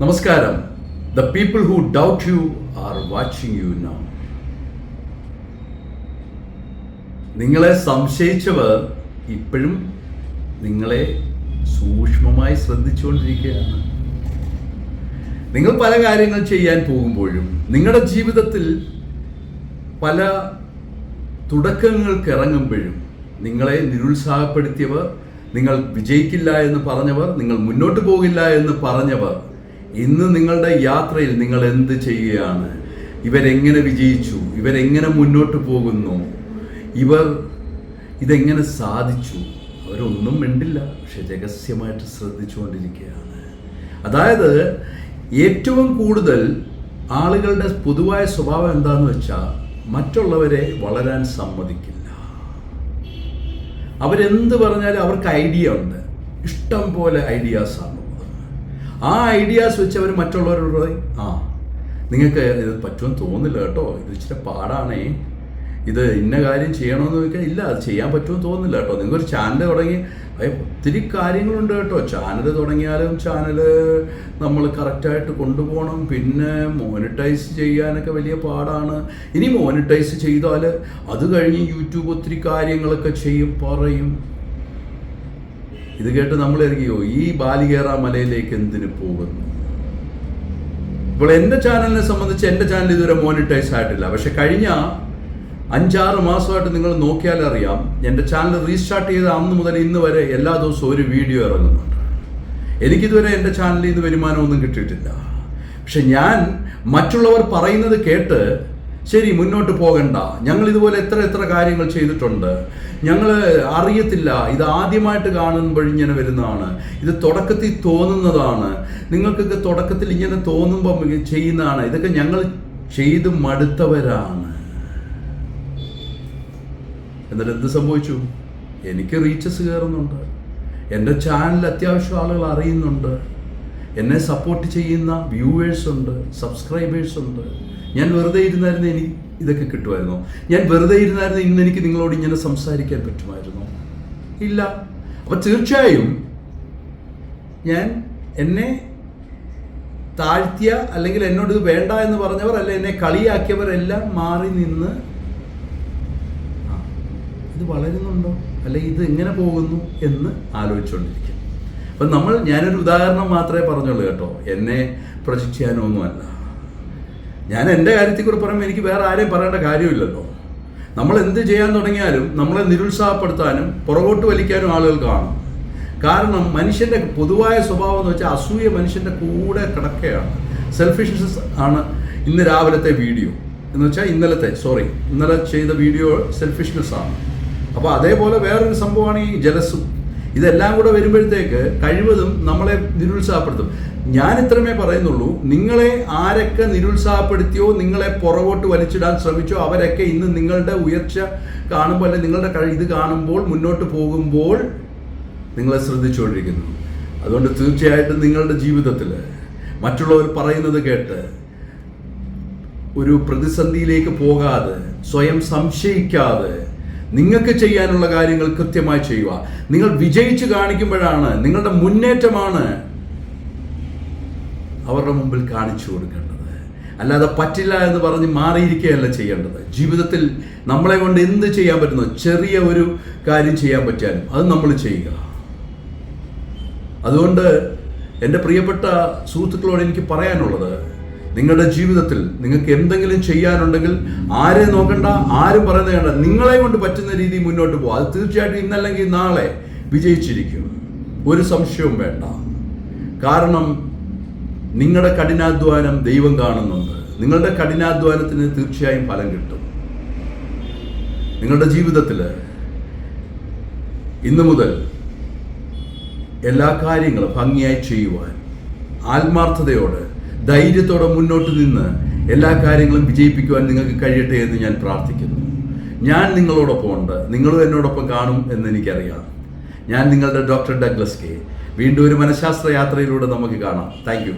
നമസ്കാരം. The people who doubt you are watching you now. നിങ്ങളെ സംശയിച്ചവർ ഇപ്പോഴും നിങ്ങളെ സൂക്ഷ്മമായി ശ്രദ്ധിച്ചുകൊണ്ടിരിക്കുകയാണ്. നിങ്ങൾ പല കാര്യങ്ങൾ ചെയ്യാൻ പോകുമ്പോഴും നിങ്ങളുടെ ജീവിതത്തിൽ പല തുടക്കങ്ങൾക്ക് ഇറങ്ങുമ്പോഴും നിങ്ങളെ നിരുത്സാഹപ്പെടുത്തിയവർ, നിങ്ങൾ വിജയിക്കില്ല എന്ന് പറഞ്ഞവർ, നിങ്ങൾ മുന്നോട്ട് പോകില്ല എന്ന് പറഞ്ഞവർ, ഇന്ന് നിങ്ങളുടെ യാത്രയിൽ നിങ്ങൾ എന്ത് ചെയ്യുകയാണ്? ഇവരെങ്ങനെ വിജയിച്ചു? ഇവരെങ്ങനെ മുന്നോട്ട് പോകുന്നു? ഇവർ ഇതെങ്ങനെ സാധിച്ചു? അവരൊന്നും മിണ്ടില്ല, പക്ഷെ രഹസ്യമായിട്ട് ശ്രദ്ധിച്ചുകൊണ്ടിരിക്കുകയാണ്. അതായത് ഏറ്റവും കൂടുതൽ ആളുകളുടെ പൊതുവായ സ്വഭാവം എന്താണെന്ന് വെച്ചാൽ മറ്റുള്ളവരെ വളരാൻ സമ്മതിക്കില്ല. അവരെന്ത് പറഞ്ഞാലും അവർക്ക് ഐഡിയ ഉണ്ട്, ഇഷ്ടം പോലെ ഐഡിയാസാണ്. ആ ഐഡിയാസ് വെച്ച് അവർ മറ്റുള്ളവരോട് പറയും, നിങ്ങൾക്ക് ഇത് പറ്റുമെന്ന് തോന്നില്ല കേട്ടോ, ഇത് ഇച്ചിരി പാടാണേ, ഇത് ഇന്ന കാര്യം ചെയ്യണമെന്ന് ചോദിക്കാൻ, ഇല്ല അത് ചെയ്യാൻ പറ്റുമെന്ന് തോന്നുന്നില്ല കേട്ടോ, നിങ്ങൾക്കൊരു ചാനൽ തുടങ്ങി, ഒത്തിരി കാര്യങ്ങളുണ്ട് കേട്ടോ, ചാനൽ തുടങ്ങിയാലും ചാനൽ നമ്മൾ കറക്റ്റായിട്ട് കൊണ്ടുപോകണം, പിന്നെ മോണിറ്റൈസ് ചെയ്യാനൊക്കെ വലിയ പാടാണ്, ഇനി മോണിറ്റൈസ് ചെയ്താൽ അത് കഴിഞ്ഞ് യൂട്യൂബ് ഒത്തിരി കാര്യങ്ങളൊക്കെ പറയും. ഇത് കേട്ട് നമ്മൾ ഇറങ്ങിയോ ഈ ബാലികേറ മലയിലേക്ക് എന്തിനു പോകുന്നു? ഇപ്പോൾ എൻ്റെ ചാനലിനെ സംബന്ധിച്ച് എൻ്റെ ചാനൽ ഇതുവരെ മോണിറ്റൈസ് ആയിട്ടില്ല. പക്ഷെ കഴിഞ്ഞ 5-6 മാസമായിട്ട് നിങ്ങൾ നോക്കിയാൽ അറിയാം, എൻ്റെ ചാനൽ റീസ്റ്റാർട്ട് ചെയ്ത അന്ന് മുതൽ ഇന്ന് വരെ എല്ലാ ദിവസവും ഒരു വീഡിയോ ഇറങ്ങുന്നുണ്ട്. എനിക്കിതുവരെ എൻ്റെ ചാനലിൽ നിന്ന് വരുമാനമൊന്നും കിട്ടിയിട്ടില്ല. പക്ഷെ ഞാൻ മറ്റുള്ളവർ പറയുന്നത് കേട്ട് ശരി മുന്നോട്ട് പോകണ്ട, ഞങ്ങൾ ഇതുപോലെ എത്ര കാര്യങ്ങൾ ചെയ്തിട്ടുണ്ട്, ഞങ്ങൾ അറിയത്തില്ല, ഇത് ആദ്യമായിട്ട് കാണുമ്പോൾ ഇങ്ങനെ വരുന്നതാണ്, ഇത് തുടക്കത്തിൽ തോന്നുന്നതാണ്, നിങ്ങൾക്കൊക്കെ തുടക്കത്തിൽ ഇങ്ങനെ തോന്നുമ്പോൾ ചെയ്യുന്നതാണ്, ഇതൊക്കെ ഞങ്ങൾ ചെയ്ത് മടുത്തവരാണ്. എന്നിട്ട് എന്ത് സംഭവിച്ചു? എനിക്ക് റീച്ചസ് കയറുന്നുണ്ട്, എൻ്റെ ചാനൽ അത്യാവശ്യം ആളുകൾ അറിയുന്നുണ്ട്, എന്നെ സപ്പോർട്ട് ചെയ്യുന്ന വ്യൂവേഴ്സ് ഉണ്ട്, സബ്സ്ക്രൈബേഴ്സ് ഉണ്ട്. ഞാൻ വെറുതെ ഇരുന്നായിരുന്നു എനിക്ക് ഇതൊക്കെ കിട്ടുമായിരുന്നോ? ഞാൻ വെറുതെ ഇരുന്നായിരുന്നു ഇന്ന് എനിക്ക് നിങ്ങളോട് ഇങ്ങനെ സംസാരിക്കാൻ പറ്റുമായിരുന്നോ? ഇല്ല. അപ്പം തീർച്ചയായും ഞാൻ എന്നെ താഴ്ത്തിയ അല്ലെങ്കിൽ എന്നോട് ഇത് വേണ്ട എന്ന് പറഞ്ഞവർ, അല്ല എന്നെ കളിയാക്കിയവരെല്ലാം മാറി നിന്ന് ഇത് വളരുന്നുണ്ടോ, അല്ലെ ഇത് എങ്ങനെ പോകുന്നു എന്ന് ആലോചിച്ചുകൊണ്ടിരിക്കും. അപ്പം ഞാനൊരു ഉദാഹരണം മാത്രമേ പറഞ്ഞുള്ളൂ കേട്ടോ, എന്നെ പ്രൊജക്റ്റ് ചെയ്യാനൊന്നുമല്ല. ഞാൻ എൻ്റെ കാര്യത്തിൽ കൂടെ പറയുമ്പോൾ എനിക്ക് വേറെ ആരെയും പറയേണ്ട കാര്യമില്ലല്ലോ. നമ്മൾ എന്ത് ചെയ്യാൻ തുടങ്ങിയാലും നമ്മളെ നിരുത്സാഹപ്പെടുത്താനും പുറകോട്ട് വലിക്കാനും ആളുകൾ കാണും. കാരണം മനുഷ്യൻ്റെ പൊതുവായ സ്വഭാവം എന്ന് വെച്ചാൽ അസൂയ മനുഷ്യൻ്റെ കൂടെ കിടക്കുകയാണ്. സെൽഫിഷ്നെസ് ആണ് ഇന്ന് രാവിലത്തെ വീഡിയോ എന്ന് വെച്ചാൽ ഇന്നലെ ചെയ്ത വീഡിയോ സെൽഫിഷ്നെസ് ആണ്. അപ്പോൾ അതേപോലെ വേറൊരു സംഭവമാണ് ഈ ജലസും. ഇതെല്ലാം കൂടെ വരുമ്പോഴത്തേക്ക് കഴിവതും നമ്മളെ നിരുത്സാഹപ്പെടുത്തും. ഞാൻ ഇത്രമേ പറയുന്നുള്ളൂ, നിങ്ങളെ ആരൊക്കെ നിരുത്സാഹപ്പെടുത്തിയോ, നിങ്ങളെ പുറകോട്ട് വലിച്ചിടാൻ ശ്രമിച്ചോ, അവരൊക്കെ ഇന്ന് നിങ്ങളുടെ ഉയർച്ച കാണുമ്പോൾ, അല്ലെങ്കിൽ നിങ്ങളുടെ ഇത് കാണുമ്പോൾ, മുന്നോട്ട് പോകുമ്പോൾ നിങ്ങളെ ശ്രദ്ധിച്ചുകൊണ്ടിരിക്കുന്നു. അതുകൊണ്ട് തീർച്ചയായിട്ടും നിങ്ങളുടെ ജീവിതത്തിൽ മറ്റുള്ളവർ പറയുന്നത് കേട്ട് ഒരു പ്രതിസന്ധിയിലേക്ക് പോകാതെ, സ്വയം സംശയിക്കാതെ നിങ്ങൾക്ക് ചെയ്യാനുള്ള കാര്യങ്ങൾ കൃത്യമായി ചെയ്യുക. നിങ്ങൾ വിജയിച്ച് കാണിക്കുമ്പോഴാണ്, നിങ്ങളുടെ മുന്നേറ്റമാണ് അവരുടെ മുമ്പിൽ കാണിച്ചു കൊടുക്കേണ്ടത്. അല്ലാതെ പറ്റില്ല എന്ന് പറഞ്ഞ് മാറിയിരിക്കുകയല്ല ചെയ്യേണ്ടത്. ജീവിതത്തിൽ നമ്മളെ കൊണ്ട് എന്ത് ചെയ്യാൻ പറ്റുന്നു, ചെറിയ ഒരു കാര്യം ചെയ്യാൻ പറ്റിയാലും അത് നമ്മൾ ചെയ്യുക. അതുകൊണ്ട് എൻ്റെ പ്രിയപ്പെട്ട സുഹൃത്തുക്കളോട് എനിക്ക് പറയാനുള്ളത്, നിങ്ങളുടെ ജീവിതത്തിൽ നിങ്ങൾക്ക് എന്തെങ്കിലും ചെയ്യാനുണ്ടെങ്കിൽ ആരെ നോക്കണ്ട, ആരും പറയുന്നത് വേണ്ട, നിങ്ങളെ കൊണ്ട് പറ്റുന്ന രീതിയിൽ മുന്നോട്ട് പോകുക. അത് തീർച്ചയായിട്ടും ഇന്നല്ലെങ്കിൽ നാളെ വിജയിച്ചിരിക്കും, ഒരു സംശയവും വേണ്ട. കാരണം നിങ്ങളുടെ കഠിനാധ്വാനം ദൈവം കാണുന്നുണ്ട്. നിങ്ങളുടെ കഠിനാധ്വാനത്തിന് തീർച്ചയായും ഫലം കിട്ടും. നിങ്ങളുടെ ജീവിതത്തിൽ ഇന്നു മുതൽ എല്ലാ കാര്യങ്ങളും ഭംഗിയായി ചെയ്യുവാൻ ആത്മാർത്ഥതയോടെ, ധൈര്യത്തോടെ മുന്നോട്ട് നിന്ന് എല്ലാ കാര്യങ്ങളും വിജയിപ്പിക്കുവാൻ നിങ്ങൾക്ക് കഴിയട്ടെ എന്ന് ഞാൻ പ്രാർത്ഥിക്കുന്നു. ഞാൻ നിങ്ങളോടൊപ്പം ഉണ്ട്, നിങ്ങളും എന്നോടൊപ്പം കാണും എന്ന് എനിക്കറിയാം. ഞാൻ നിങ്ങളുടെ ഡോക്ടർ ഡഗ്ലസ് കെ. വീണ്ടും ഒരു മനഃശാസ്ത്ര യാത്രയിലൂടെ നമുക്ക് കാണാം. Thank you.